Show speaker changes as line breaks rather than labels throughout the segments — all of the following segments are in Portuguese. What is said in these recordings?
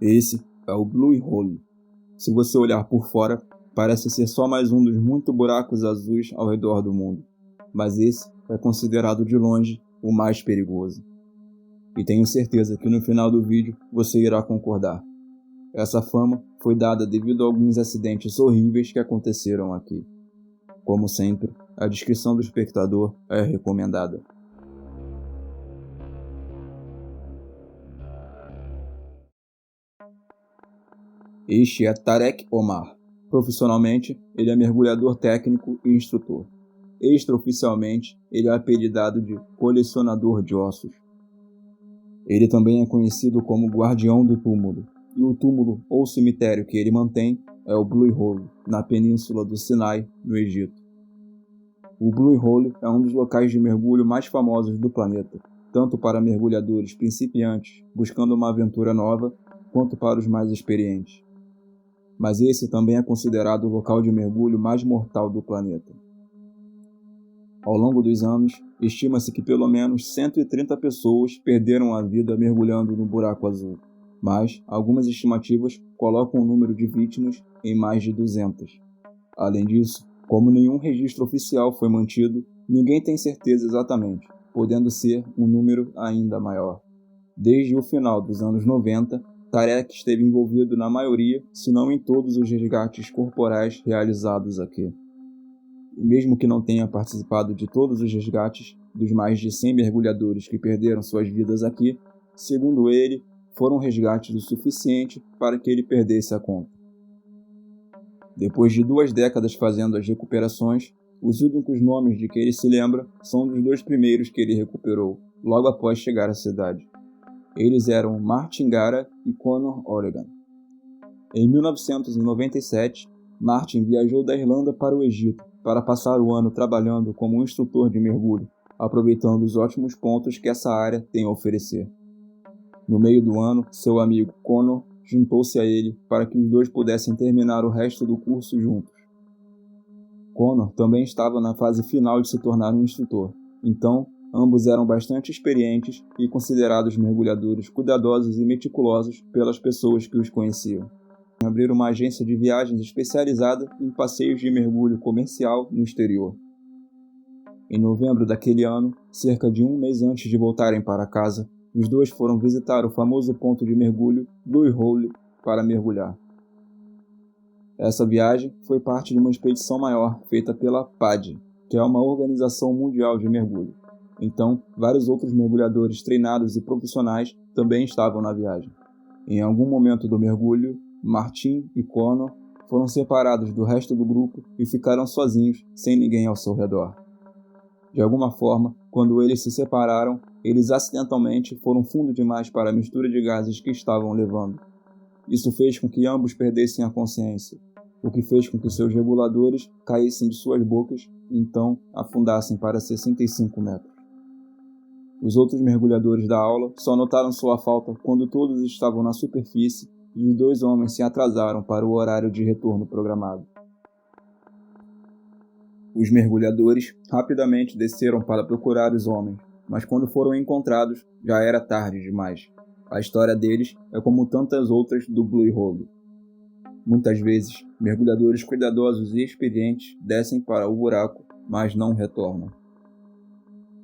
Esse é o Blue Hole. Se você olhar por fora, parece ser só mais um dos muitos buracos azuis ao redor do mundo, mas esse é considerado de longe o mais perigoso. E tenho certeza que no final do vídeo você irá concordar. Essa fama foi dada devido a alguns acidentes horríveis que aconteceram aqui. Como sempre, a descrição do espectador é recomendada. Este é Tarek Omar. Profissionalmente, ele é mergulhador técnico e instrutor. Extraoficialmente, ele é apelidado de colecionador de ossos. Ele também é conhecido como guardião do túmulo, e o túmulo ou cemitério que ele mantém é o Blue Hole, na península do Sinai, no Egito. O Blue Hole é um dos locais de mergulho mais famosos do planeta, tanto para mergulhadores principiantes buscando uma aventura nova, quanto para os mais experientes. Mas esse também é considerado o local de mergulho mais mortal do planeta. Ao longo dos anos, estima-se que pelo menos 130 pessoas perderam a vida mergulhando no buraco azul, mas algumas estimativas colocam o número de vítimas em mais de 200. Além disso, como nenhum registro oficial foi mantido, ninguém tem certeza exatamente, podendo ser um número ainda maior. Desde o final dos anos 90, Tarek esteve envolvido na maioria, se não em todos os resgates corporais realizados aqui. E mesmo que não tenha participado de todos os resgates dos mais de 100 mergulhadores que perderam suas vidas aqui, segundo ele, foram resgates o suficiente para que ele perdesse a conta. Depois de 2 décadas fazendo as recuperações, os únicos nomes de que ele se lembra são dos 2 primeiros que ele recuperou, logo após chegar à cidade. Eles eram Martin Gara e Conor Oregon. Em 1997, Martin viajou da Irlanda para o Egito para passar o ano trabalhando como instrutor de mergulho, aproveitando os ótimos pontos que essa área tem a oferecer. No meio do ano, seu amigo Conor juntou-se a ele para que os dois pudessem terminar o resto do curso juntos. Conor também estava na fase final de se tornar um instrutor, então ambos eram bastante experientes e considerados mergulhadores cuidadosos e meticulosos pelas pessoas que os conheciam. Abriram uma agência de viagens especializada em passeios de mergulho comercial no exterior. Em novembro daquele ano, cerca de um mês antes de voltarem para casa, os dois foram visitar o famoso ponto de mergulho Blue Hole para mergulhar. Essa viagem foi parte de uma expedição maior feita pela PADI, que é uma organização mundial de mergulho. Então, vários outros mergulhadores treinados e profissionais também estavam na viagem. Em algum momento do mergulho, Martin e Conor foram separados do resto do grupo e ficaram sozinhos, sem ninguém ao seu redor. De alguma forma, quando eles se separaram, eles acidentalmente foram fundo demais para a mistura de gases que estavam levando. Isso fez com que ambos perdessem a consciência, o que fez com que seus reguladores caíssem de suas bocas e então afundassem para 65 metros. Os outros mergulhadores da aula só notaram sua falta quando todos estavam na superfície e os 2 homens se atrasaram para o horário de retorno programado. Os mergulhadores rapidamente desceram para procurar os homens, mas quando foram encontrados, já era tarde demais. A história deles é como tantas outras do Blue Hole. Muitas vezes, mergulhadores cuidadosos e experientes descem para o buraco, mas não retornam.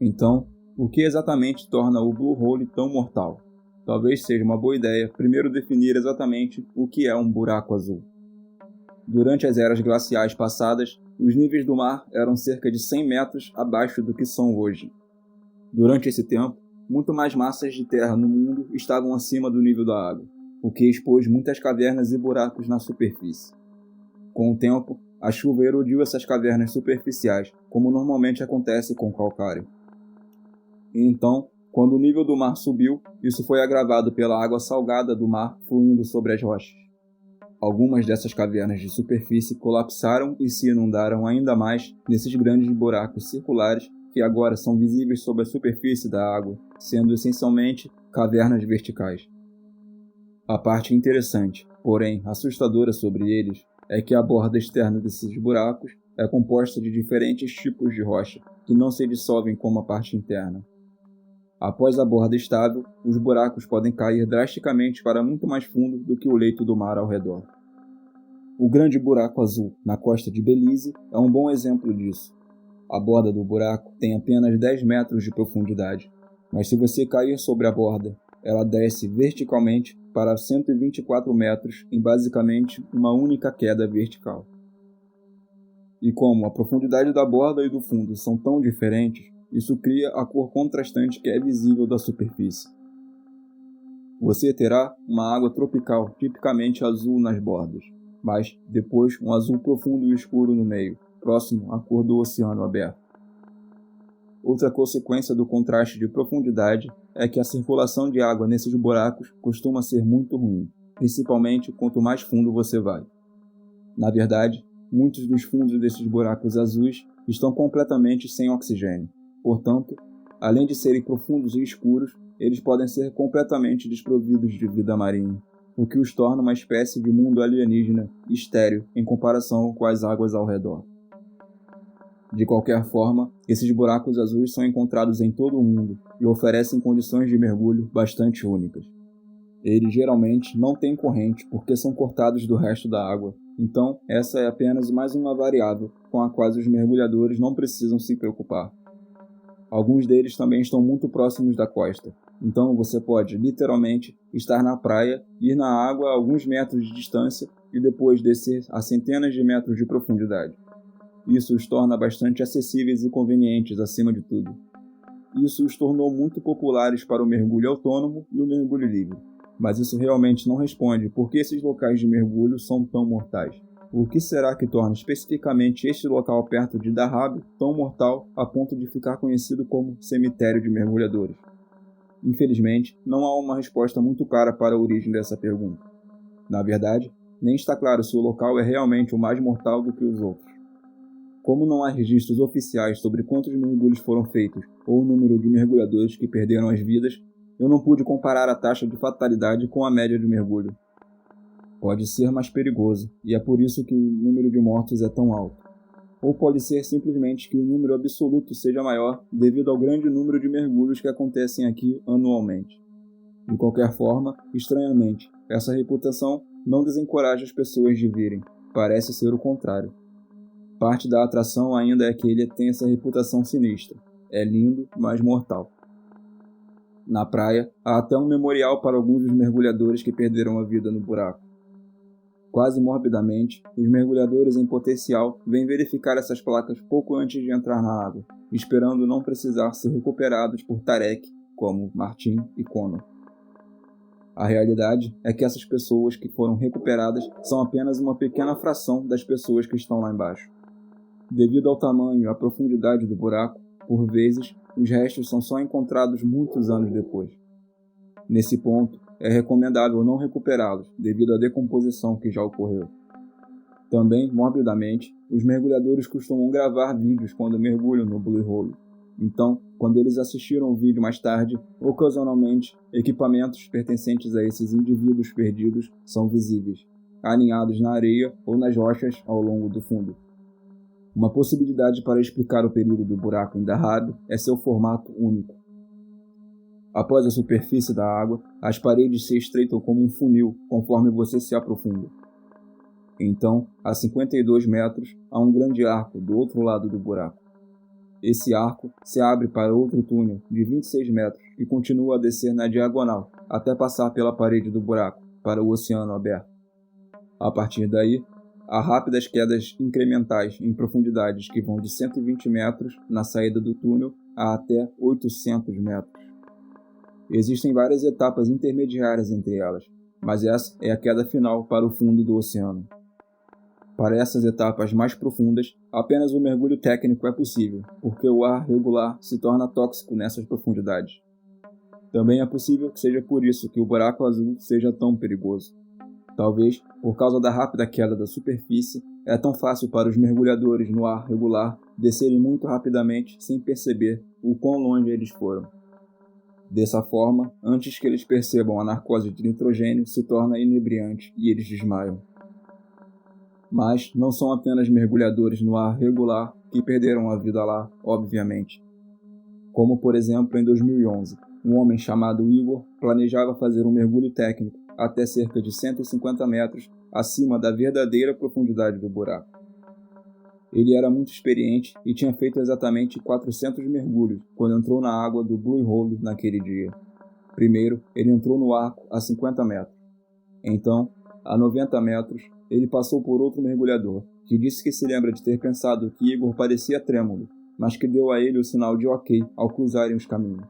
Então, o que exatamente torna o Blue Hole tão mortal? Talvez seja uma boa ideia primeiro definir exatamente o que é um buraco azul. Durante as eras glaciais passadas, os níveis do mar eram cerca de 100 metros abaixo do que são hoje. Durante esse tempo, muito mais massas de terra no mundo estavam acima do nível da água, o que expôs muitas cavernas e buracos na superfície. Com o tempo, a chuva erodiu essas cavernas superficiais, como normalmente acontece com o calcário. E então, quando o nível do mar subiu, isso foi agravado pela água salgada do mar fluindo sobre as rochas. Algumas dessas cavernas de superfície colapsaram e se inundaram ainda mais nesses grandes buracos circulares que agora são visíveis sob a superfície da água, sendo essencialmente cavernas verticais. A parte interessante, porém assustadora sobre eles, é que a borda externa desses buracos é composta de diferentes tipos de rocha, que não se dissolvem como a parte interna. Após a borda estável, os buracos podem cair drasticamente para muito mais fundo do que o leito do mar ao redor. O Grande Buraco Azul, na costa de Belize, é um bom exemplo disso. A borda do buraco tem apenas 10 metros de profundidade, mas se você cair sobre a borda, ela desce verticalmente para 124 metros em basicamente uma única queda vertical. E como a profundidade da borda e do fundo são tão diferentes, isso cria a cor contrastante que é visível da superfície. Você terá uma água tropical tipicamente azul nas bordas, mas depois um azul profundo e escuro no meio, próximo à cor do oceano aberto. Outra consequência do contraste de profundidade é que a circulação de água nesses buracos costuma ser muito ruim, principalmente quanto mais fundo você vai. Na verdade, muitos dos fundos desses buracos azuis estão completamente sem oxigênio. Portanto, além de serem profundos e escuros, eles podem ser completamente desprovidos de vida marinha, o que os torna uma espécie de mundo alienígena estéril em comparação com as águas ao redor. De qualquer forma, esses buracos azuis são encontrados em todo o mundo e oferecem condições de mergulho bastante únicas. Eles geralmente não têm corrente porque são cortados do resto da água, então essa é apenas mais uma variável com a qual os mergulhadores não precisam se preocupar. Alguns deles também estão muito próximos da costa, então você pode literalmente estar na praia, ir na água a alguns metros de distância e depois descer a centenas de metros de profundidade. Isso os torna bastante acessíveis e convenientes acima de tudo. Isso os tornou muito populares para o mergulho autônomo e o mergulho livre, mas isso realmente não responde por que esses locais de mergulho são tão mortais. O que será que torna especificamente este local perto de Dahab tão mortal a ponto de ficar conhecido como cemitério de mergulhadores? Infelizmente, não há uma resposta muito clara para a origem dessa pergunta. Na verdade, nem está claro se o local é realmente o mais mortal do que os outros. Como não há registros oficiais sobre quantos mergulhos foram feitos ou o número de mergulhadores que perderam as vidas, eu não pude comparar a taxa de fatalidade com a média de mergulho. Pode ser mais perigoso, e é por isso que o número de mortos é tão alto. Ou pode ser simplesmente que o número absoluto seja maior devido ao grande número de mergulhos que acontecem aqui anualmente. De qualquer forma, estranhamente, essa reputação não desencoraja as pessoas de virem. Parece ser o contrário. Parte da atração ainda é que ele tem essa reputação sinistra. É lindo, mas mortal. Na praia, há até um memorial para alguns dos mergulhadores que perderam a vida no buraco. Quase morbidamente, os mergulhadores em potencial vêm verificar essas placas pouco antes de entrar na água, esperando não precisar ser recuperados por Tarek, como Martin e Connor. A realidade é que essas pessoas que foram recuperadas são apenas uma pequena fração das pessoas que estão lá embaixo. Devido ao tamanho e à profundidade do buraco, por vezes, os restos são só encontrados muitos anos depois. Nesse ponto, é recomendável não recuperá-los, devido à decomposição que já ocorreu. Também, morbidamente, os mergulhadores costumam gravar vídeos quando mergulham no Blue Hole. Então, quando eles assistiram o vídeo mais tarde, ocasionalmente, equipamentos pertencentes a esses indivíduos perdidos são visíveis, aninhados na areia ou nas rochas ao longo do fundo. Uma possibilidade para explicar o perigo do buraco em Dahab é seu formato único. Após a superfície da água, as paredes se estreitam como um funil conforme você se aprofunda. Então, a 52 metros, há um grande arco do outro lado do buraco. Esse arco se abre para outro túnel de 26 metros e continua a descer na diagonal até passar pela parede do buraco para o oceano aberto. A partir daí, há rápidas quedas incrementais em profundidades que vão de 120 metros na saída do túnel a até 800 metros. Existem várias etapas intermediárias entre elas, mas essa é a queda final para o fundo do oceano. Para essas etapas mais profundas, apenas um mergulho técnico é possível, porque o ar regular se torna tóxico nessas profundidades. Também é possível que seja por isso que o buraco azul seja tão perigoso. Talvez, por causa da rápida queda da superfície, é tão fácil para os mergulhadores no ar regular descerem muito rapidamente sem perceber o quão longe eles foram. Dessa forma, antes que eles percebam a narcose de nitrogênio se torna inebriante e eles desmaiam. Mas não são apenas mergulhadores no ar regular que perderam a vida lá, obviamente. Como, por exemplo, em 2011, um homem chamado Igor planejava fazer um mergulho técnico até cerca de 150 metros acima da verdadeira profundidade do buraco. Ele era muito experiente e tinha feito exatamente 400 mergulhos quando entrou na água do Blue Hole naquele dia. Primeiro, ele entrou no arco a 50 metros. Então, a 90 metros, ele passou por outro mergulhador, que disse que se lembra de ter pensado que Igor parecia trêmulo, mas que deu a ele o sinal de ok ao cruzarem os caminhos.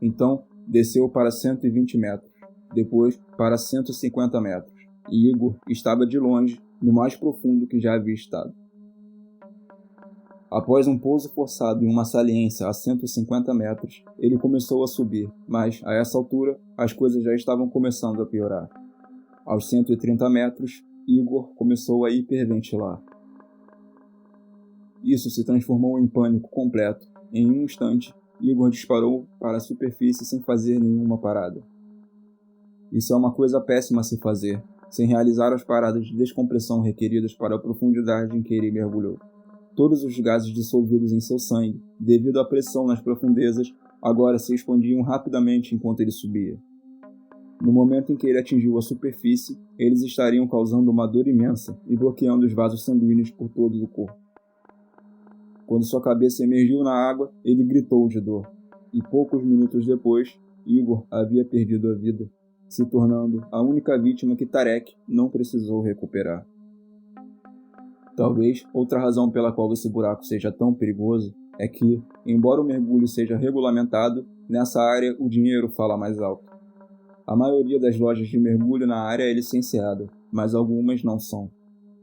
Então, desceu para 120 metros, depois para 150 metros, e Igor estava de longe no mais profundo que já havia estado. Após um pouso forçado em uma saliência a 150 metros, ele começou a subir, mas, a essa altura, as coisas já estavam começando a piorar. Aos 130 metros, Igor começou a hiperventilar. Isso se transformou em pânico completo. Em um instante, Igor disparou para a superfície sem fazer nenhuma parada. Isso é uma coisa péssima a se fazer, sem realizar as paradas de descompressão requeridas para a profundidade em que ele mergulhou. Todos os gases dissolvidos em seu sangue, devido à pressão nas profundezas, agora se expandiam rapidamente enquanto ele subia. No momento em que ele atingiu a superfície, eles estariam causando uma dor imensa e bloqueando os vasos sanguíneos por todo o corpo. Quando sua cabeça emergiu na água, ele gritou de dor, e poucos minutos depois, Igor havia perdido a vida, se tornando a única vítima que Tarek não precisou recuperar. Talvez outra razão pela qual esse buraco seja tão perigoso é que, embora o mergulho seja regulamentado, nessa área o dinheiro fala mais alto. A maioria das lojas de mergulho na área é licenciada, mas algumas não são.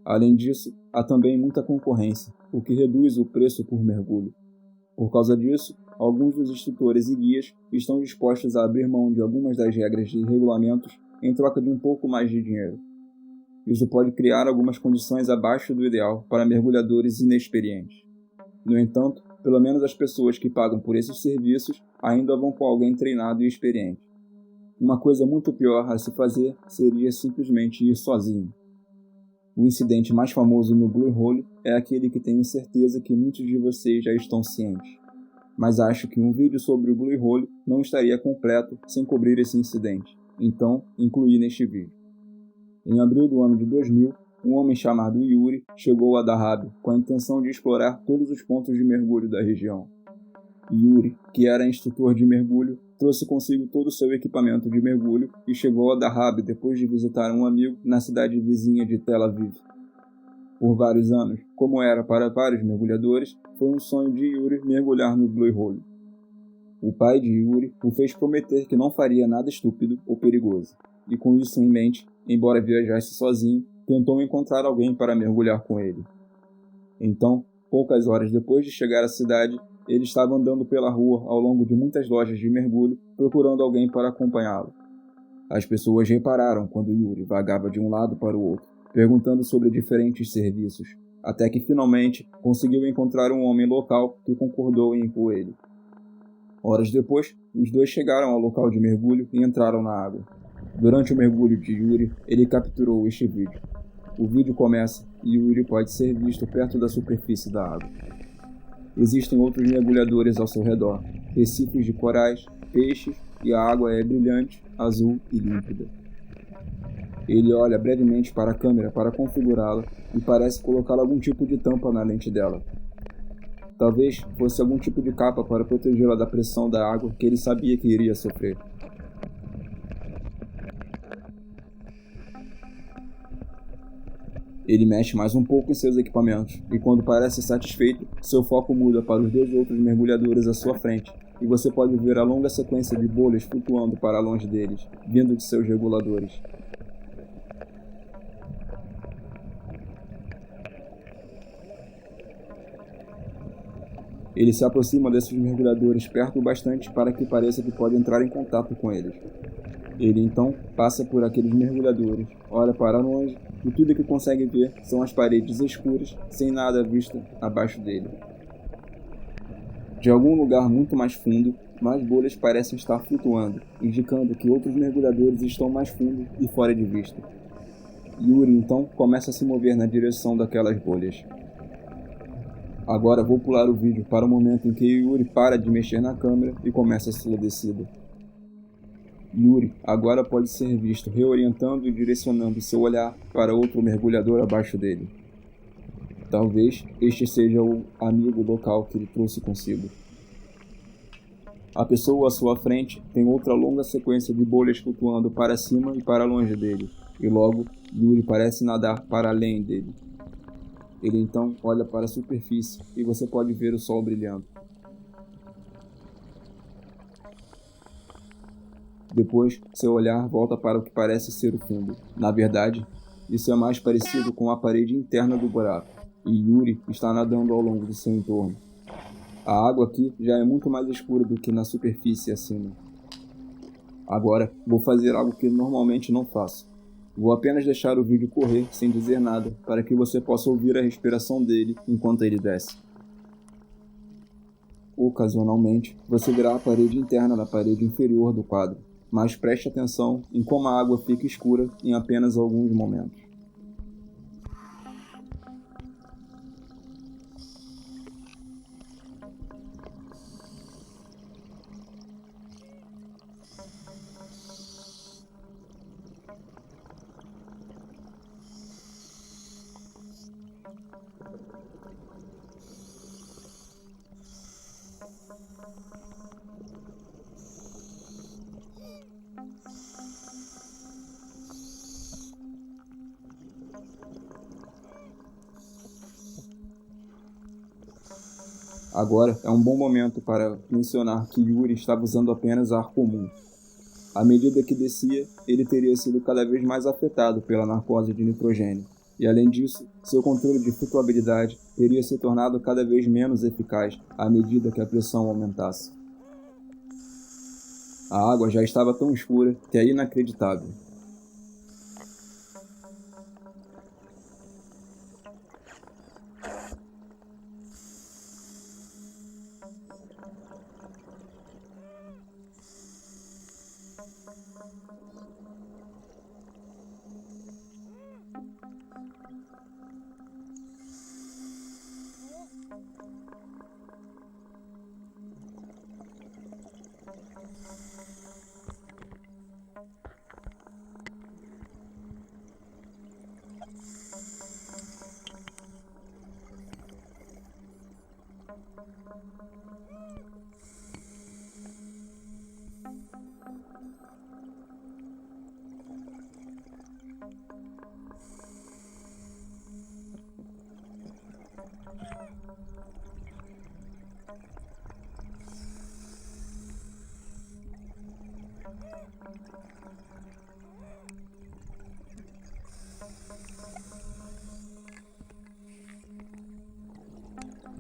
Além disso, há também muita concorrência, o que reduz o preço por mergulho. Por causa disso, alguns dos instrutores e guias estão dispostos a abrir mão de algumas das regras e regulamentos em troca de um pouco mais de dinheiro. Isso pode criar algumas condições abaixo do ideal para mergulhadores inexperientes. No entanto, pelo menos as pessoas que pagam por esses serviços ainda vão com alguém treinado e experiente. Uma coisa muito pior a se fazer seria simplesmente ir sozinho. O incidente mais famoso no Blue Hole é aquele que tenho certeza que muitos de vocês já estão cientes. Mas acho que um vídeo sobre o Blue Hole não estaria completo sem cobrir esse incidente, então incluí neste vídeo. Em abril do ano de 2000, um homem chamado Yuri chegou a Dahab com a intenção de explorar todos os pontos de mergulho da região. Yuri, que era instrutor de mergulho, trouxe consigo todo o seu equipamento de mergulho e chegou a Dahab depois de visitar um amigo na cidade vizinha de Tel Aviv. Por vários anos, como era para vários mergulhadores, foi um sonho de Yuri mergulhar no Blue Hole. O pai de Yuri o fez prometer que não faria nada estúpido ou perigoso, e com isso em mente, embora viajasse sozinho, tentou encontrar alguém para mergulhar com ele. Então, poucas horas depois de chegar à cidade, ele estava andando pela rua ao longo de muitas lojas de mergulho, procurando alguém para acompanhá-lo. As pessoas repararam quando Yuri vagava de um lado para o outro, perguntando sobre diferentes serviços, até que finalmente conseguiu encontrar um homem local que concordou em ir com ele. Horas depois, os dois chegaram ao local de mergulho e entraram na água. Durante o mergulho de Yuri, ele capturou este vídeo. O vídeo começa e Yuri pode ser visto perto da superfície da água. Existem outros mergulhadores ao seu redor, recifes de corais, peixes e a água é brilhante, azul e límpida. Ele olha brevemente para a câmera para configurá-la e parece colocar algum tipo de tampa na lente dela. Talvez fosse algum tipo de capa para protegê-la da pressão da água que ele sabia que iria sofrer. Ele mexe mais um pouco em seus equipamentos, e quando parece satisfeito, seu foco muda para os dois outros mergulhadores à sua frente, e você pode ver a longa sequência de bolhas flutuando para longe deles, vindo de seus reguladores. Ele se aproxima desses mergulhadores perto o bastante para que pareça que pode entrar em contato com eles. Ele então passa por aqueles mergulhadores, olha para longe e tudo que consegue ver são as paredes escuras, sem nada visto abaixo dele. De algum lugar muito mais fundo, mais bolhas parecem estar flutuando, indicando que outros mergulhadores estão mais fundo e fora de vista. Yuri então começa a se mover na direção daquelas bolhas. Agora vou pular o vídeo para o momento em que Yuri para de mexer na câmera e começa a sua descida. Yuri agora pode ser visto reorientando e direcionando seu olhar para outro mergulhador abaixo dele. Talvez este seja o amigo local que ele trouxe consigo. A pessoa à sua frente tem outra longa sequência de bolhas flutuando para cima e para longe dele, e logo Yuri parece nadar para além dele. Ele então olha para a superfície e você pode ver o sol brilhando. Depois, seu olhar volta para o que parece ser o fundo. Na verdade, isso é mais parecido com a parede interna do buraco, e Yuri está nadando ao longo do seu entorno. A água aqui já é muito mais escura do que na superfície acima. Agora, vou fazer algo que normalmente não faço. Vou apenas deixar o vídeo correr sem dizer nada, para que você possa ouvir a respiração dele enquanto ele desce. Ocasionalmente, você verá a parede interna da parede inferior do quadro, mas preste atenção em como a água fica escura em apenas alguns momentos. Agora é um bom momento para mencionar que Yuri estava usando apenas ar comum. À medida que descia, ele teria sido cada vez mais afetado pela narcose de nitrogênio, e além disso, seu controle de flutuabilidade teria se tornado cada vez menos eficaz à medida que a pressão aumentasse. A água já estava tão escura que é inacreditável.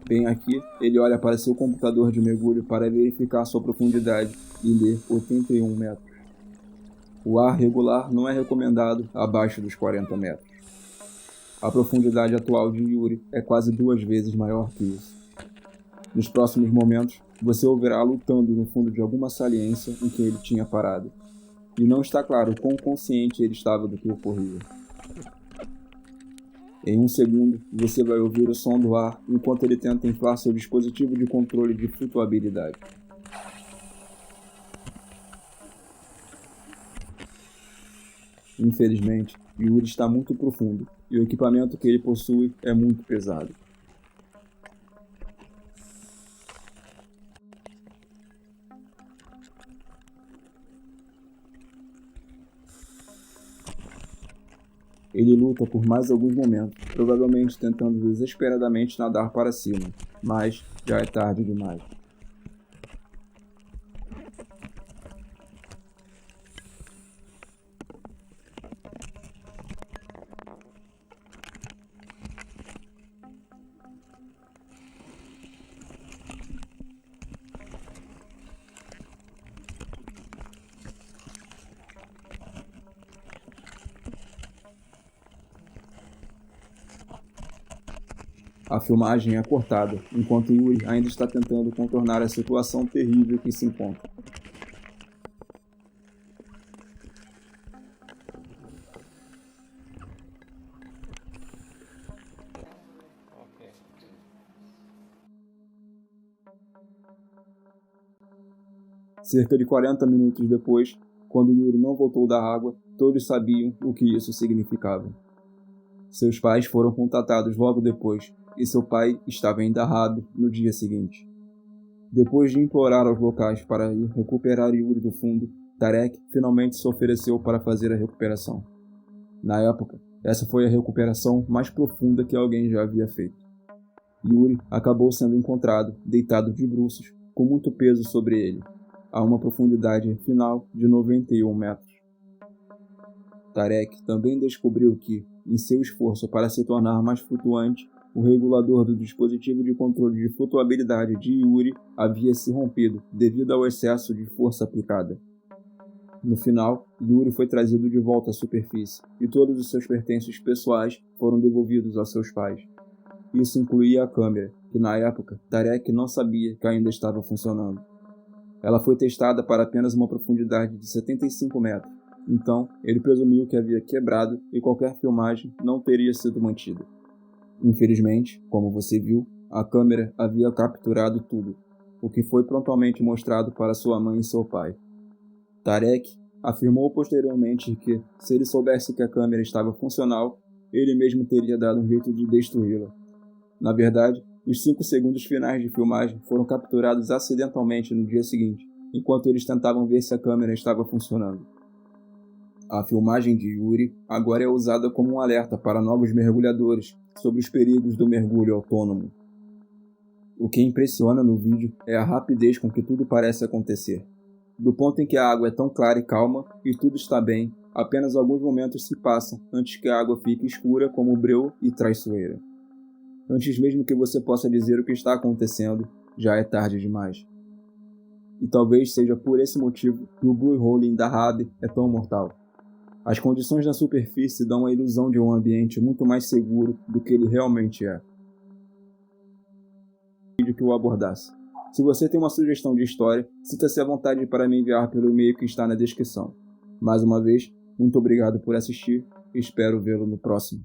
Bem aqui, ele olha para seu computador de mergulho para verificar sua profundidade e lê 81 metros. O ar regular não é recomendado abaixo dos 40 metros. A profundidade atual de Yuri é quase 2 vezes maior que isso. Nos próximos momentos, você o verá lutando no fundo de alguma saliência em que ele tinha parado. E não está claro quão consciente ele estava do que ocorria. Em um segundo, você vai ouvir o som do ar enquanto ele tenta inflar seu dispositivo de controle de flutuabilidade. Infelizmente, Yuri está muito profundo e o equipamento que ele possui é muito pesado. Ele luta por mais alguns momentos, provavelmente tentando desesperadamente nadar para cima, mas já é tarde demais. A filmagem é cortada, enquanto Yuri ainda está tentando contornar a situação terrível que se encontra. Cerca de 40 minutos depois, Quando Yuri não voltou da água, todos sabiam o que isso significava. Seus pais foram contatados logo depois, e seu pai estava em Dahab no dia seguinte. Depois de implorar aos locais para ir recuperar Yuri do fundo, Tarek finalmente se ofereceu para fazer a recuperação. Na época, essa foi a recuperação mais profunda que alguém já havia feito. Yuri acabou sendo encontrado deitado de bruços, com muito peso sobre ele, a uma profundidade final de 91 metros. Tarek também descobriu que, em seu esforço para se tornar mais flutuante, o regulador do dispositivo de controle de flutuabilidade de Yuri havia se rompido devido ao excesso de força aplicada. No final, Yuri foi trazido de volta à superfície e todos os seus pertences pessoais foram devolvidos aos seus pais. Isso incluía a câmera, que na época Tarek não sabia que ainda estava funcionando. Ela foi testada para apenas uma profundidade de 75 metros, então ele presumiu que havia quebrado e qualquer filmagem não teria sido mantida. Infelizmente, como você viu, a câmera havia capturado tudo, o que foi prontamente mostrado para sua mãe e seu pai. Tarek afirmou posteriormente que, se ele soubesse que a câmera estava funcional, ele mesmo teria dado um jeito de destruí-la. Na verdade, os 5 segundos finais de filmagem foram capturados acidentalmente no dia seguinte, enquanto eles tentavam ver se a câmera estava funcionando. A filmagem de Yuri agora é usada como um alerta para novos mergulhadores sobre os perigos do mergulho autônomo. O que impressiona no vídeo é a rapidez com que tudo parece acontecer. Do ponto em que a água é tão clara e calma e tudo está bem, apenas alguns momentos se passam antes que a água fique escura como breu e traiçoeira. Antes mesmo que você possa dizer o que está acontecendo, já é tarde demais. E talvez seja por esse motivo que o Blue Hole em Dahab é tão mortal. As condições na superfície dão a ilusão de um ambiente muito mais seguro do que ele realmente é. Vídeo que o abordasse. Se você tem uma sugestão de história, sinta-se à vontade para me enviar pelo e-mail que está na descrição. Mais uma vez, muito obrigado por assistir e espero vê-lo no próximo.